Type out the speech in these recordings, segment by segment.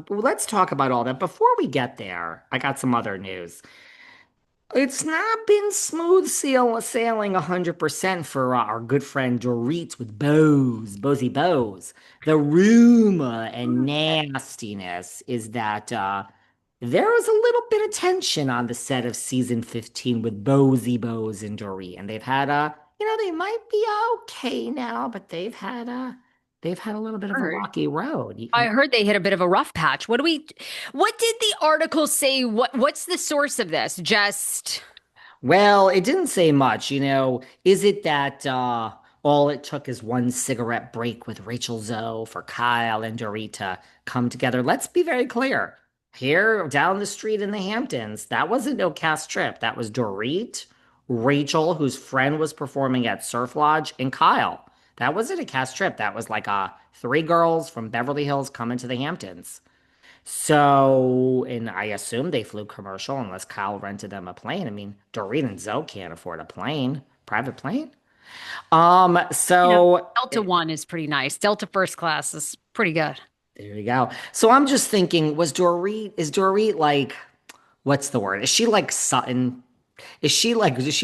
let's talk about all that. Before we get there, I got some other news. It's not been smooth sailing 100% for our good friend Dorit with Bozy Boz. The rumor and nastiness is that there was a little bit of tension on the set of season 15 with Boz and Dorit, and they've had they might be okay now, but they've had a little bit of a Heard. rocky road. I heard they hit a bit of a rough patch. What did the article say? What's the source of this? Just Well, it didn't say much, Is it that all it took is one cigarette break with Rachel Zoe for Kyle and Dorit to come together? Let's be very clear. Here down the street in the Hamptons, that wasn't no cast trip. That was Dorit, Rachel, whose friend was performing at Surf Lodge, and Kyle. That wasn't a cast trip. That was like three girls from Beverly Hills coming to the Hamptons. So, and I assume they flew commercial unless Kyle rented them a plane. I mean, Doreen and Zoe can't afford a private plane. Um, you know, so Delta One is pretty nice. Delta First Class is pretty good. there you go. So I'm just thinking, is Dorit like, what's the word? Is she like Sutton? Does she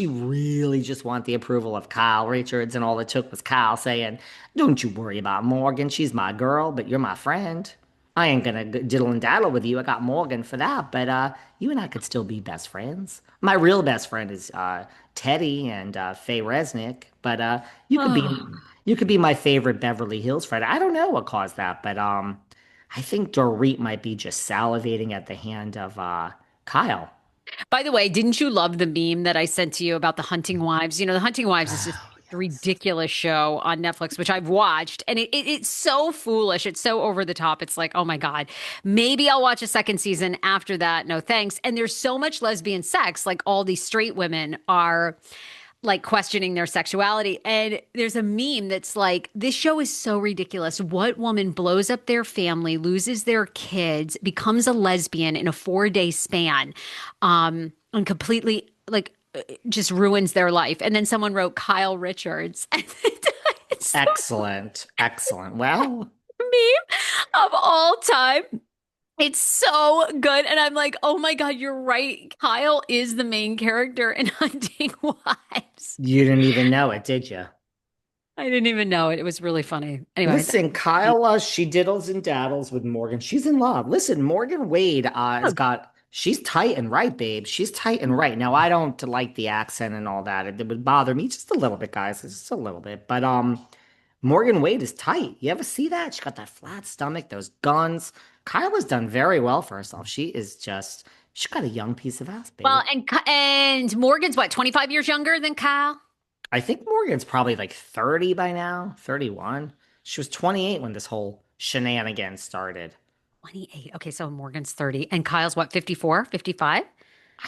really just want the approval of Kyle Richards? And all it took was Kyle saying, "Don't you worry about Morgan. She's my girl, but you're my friend. I ain't gonna diddle and daddle with you. I got Morgan for that, but you and I could still be best friends. My real best friend is Teddy and Faye Resnick, but you could be Oh. you could be my favorite Beverly Hills friend. I don't know what caused that, but I think Dorit might be just salivating at the hand of Kyle. By the way, didn't you love the meme that I sent to you about the Hunting Wives? The Hunting Wives is this Oh, yes. ridiculous show on Netflix, which I've watched, and it's so foolish. It's so over the top. It's like, oh my God, maybe I'll watch a second season after that. No thanks. And there's so much lesbian sex. Like all these straight women are like questioning their sexuality. And there's a meme that's like, this show is so ridiculous. What woman blows up their family, loses their kids, becomes a lesbian in a 4-day span, and completely like just ruins their life? And then someone wrote Kyle Richards. It's so Excellent. Excellent. Well, meme of all time. It's so good. And I'm like, oh my God, you're right. Kyle is the main character in Hunting Wives. you didn't even know it, did you? I didn't even know it. It was really funny. Anyway, Listen, Kyle, she diddles and daddles with Morgan. She's in love. Listen, Morgan Wade she's tight and right, babe. She's tight and right. Now, I don't like the accent and all that. It would bother me just a little bit, guys. Just a little bit. But Morgan Wade is tight. You ever see that? She got that flat stomach, those guns. Kyle has done very well for herself. She's got a young piece of ass, well, babe. and Morgan's what, 25 years younger than Kyle? I think Morgan's probably like 30 by now, 31. She was 28 when this whole shenanigan started. 28. Okay, so Morgan's 30. And Kyle's what, 54, 55,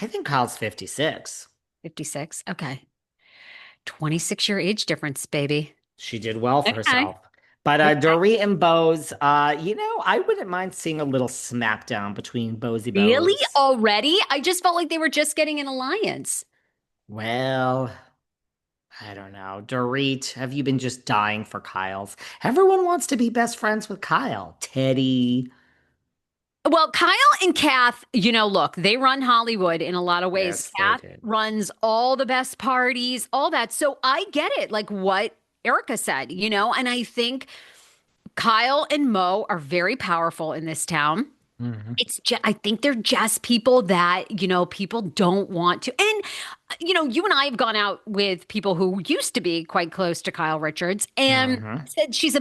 I think Kyle's 56. 56? Okay. 26-year age difference, baby. She did well for Okay. herself. But Okay. Dorit and Boz, I wouldn't mind seeing a little smackdown between Bozy Really? Boz. Already? I just felt like they were just getting an alliance. Well, I don't know. Dorit, have you been just dying for Kyle's? Everyone wants to be best friends with Kyle. Teddy. Well, Kyle and Kath, look, they run Hollywood in a lot of ways. Yes, they Kath did. runs all the best parties, all that. So I get it, like what Erica said, and I think Kyle and Mo are very powerful in this town. Mhm. It's just, I think they're just people that, people don't want to. And, you and I have gone out with people who used to be quite close to Kyle Richards and Mhm. said she's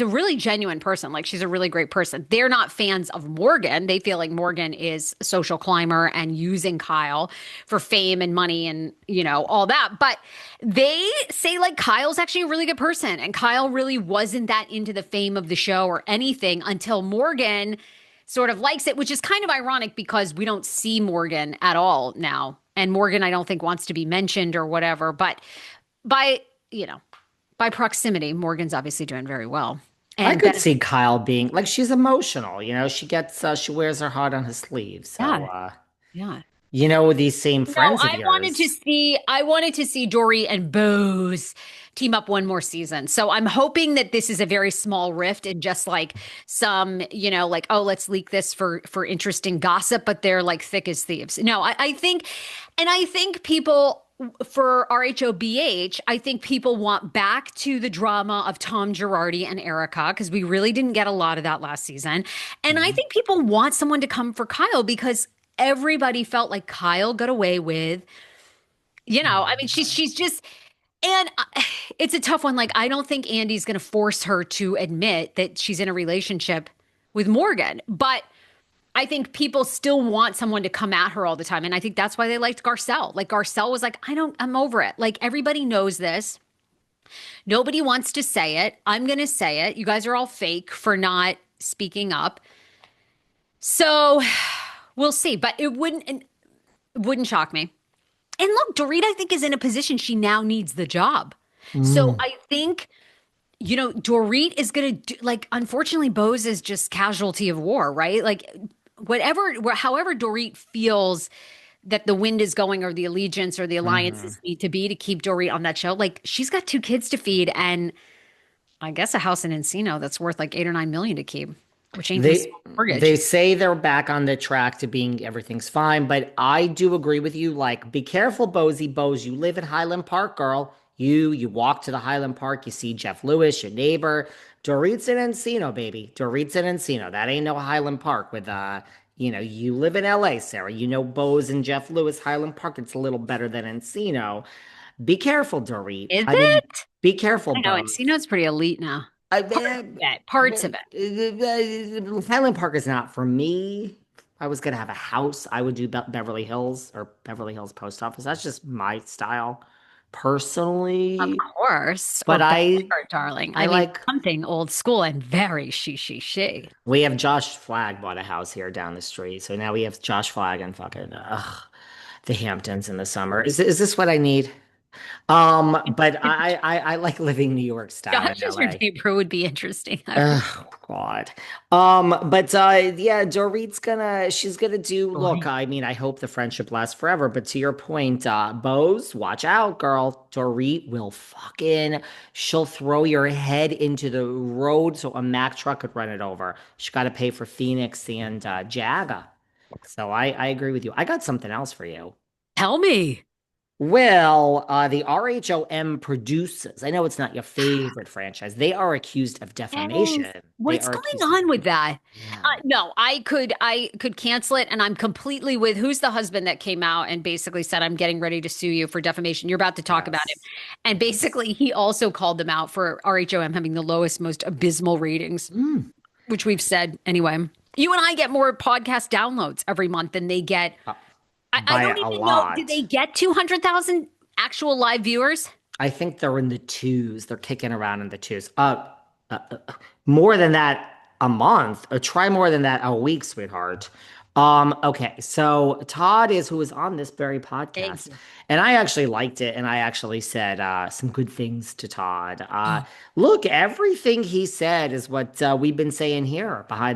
a really genuine person. Like she's a really great person. They're not fans of Morgan. They feel like Morgan is a social climber and using Kyle for fame and money and, all that. But they say like Kyle's actually a really good person. And Kyle really wasn't that into the fame of the show or anything until Morgan sort of likes it, which is kind of ironic because we don't see Morgan at all now. And Morgan, I don't think wants to be mentioned or whatever. But by, you know, by proximity, Morgan's obviously doing very well. I And could Ben, see Kyle being like she's emotional, she wears her heart on her sleeve. So yeah, yeah. these same No, friends of yours. I wanted to see Dory and Booze team up one more season. So I'm hoping that this is a very small rift and just like some, like, oh, let's leak this for interesting gossip, but they're like thick as thieves. No, I think, and I think people for RHOBH, I think people want back to the drama of Tom Girardi and Erica because we really didn't get a lot of that last season. And I Mhm. think people want someone to come for Kyle because everybody felt like Kyle got away with, I mean, she's just, and it's a tough one. Like, I don't think Andy's going to force her to admit that she's in a relationship with Morgan, but I think people still want someone to come at her all the time. And I think that's why they liked Garcelle. Like, Garcelle was like, I'm over it. Like, everybody knows this. Nobody wants to say it. I'm going to say it. You guys are all fake for not speaking up. So we'll see. But it wouldn't shock me. And look, Dorit, I think, is in a position she now needs the job. So Mm. I think, Dorit is going to do, like, unfortunately, Boz is just casualty of war, right? Like, however Dorit feels that the wind is going or the allegiance or the Mhm. alliances need to be to keep Dorit on that show, like, she's got two kids to feed and I guess a house in Encino that's worth like 8 or 9 million to keep, which ain't no They small they mortgage. say they're back on the track to being everything's fine, but I do agree with you. Like, be careful, Bozy Bose. You live in Highland Park, girl. You walk to the Highland Park, you see Jeff Lewis, your neighbor. Dorit's in Encino, baby. Dorit's in Encino. That ain't no Highland Park with you live in LA, Sarah. You know Bose and Jeff Lewis, Highland Park. It's a little better than Encino. Be careful, Dorit. Is I mean, it? be careful, I don't know. Bose. Encino's pretty elite now. I, Parts of it. Parts of it. Highland Park is not for me. If I was gonna have a house, I would do Beverly Hills or Beverly Hills Post Office. That's just my style, Of personally. course. Or But Bangor, darling. I I mean, like. something old school and very she. We have Josh Flagg bought a house here down the street, so now we have Josh Flagg and fucking the Hamptons in the summer. Is this what I need? But I like living New York style in Josh as your LA. neighbor would be interesting. I would. Oh God. But yeah, she's gonna do look, Dorit. I mean, I hope the friendship lasts forever, but to your point, Bose, watch out, girl. Dorit will she'll throw your head into the road so a Mack truck could run it over. She gotta pay for Phoenix and Jaga. So I agree with you. I got something else for you. Tell me. Well, the RHOM Producers, I know it's not your favorite franchise. They are accused of Yes. defamation. They What's are going accused of on with that? yeah. No, I could cancel it, and I'm completely with who's the husband that came out and basically said, "I'm getting ready to sue you for defamation." You're about to talk about him, Yes. and Yes. basically he also called them out for RHOM having the lowest, most abysmal ratings, Mm. which we've said anyway. You and I get more podcast downloads every month than they get. Uh, I by don't a even know. Did they lot. get 200,000 actual live viewers? I think they're in the twos. They're kicking around in the twos. Uh, uh, more than that a month. Try more than that a week, sweetheart. Okay, so Todd is who was on this very Thank podcast, you. and I actually liked it, and I actually said some good things to Todd. Look, everything he said is what we've been saying here behind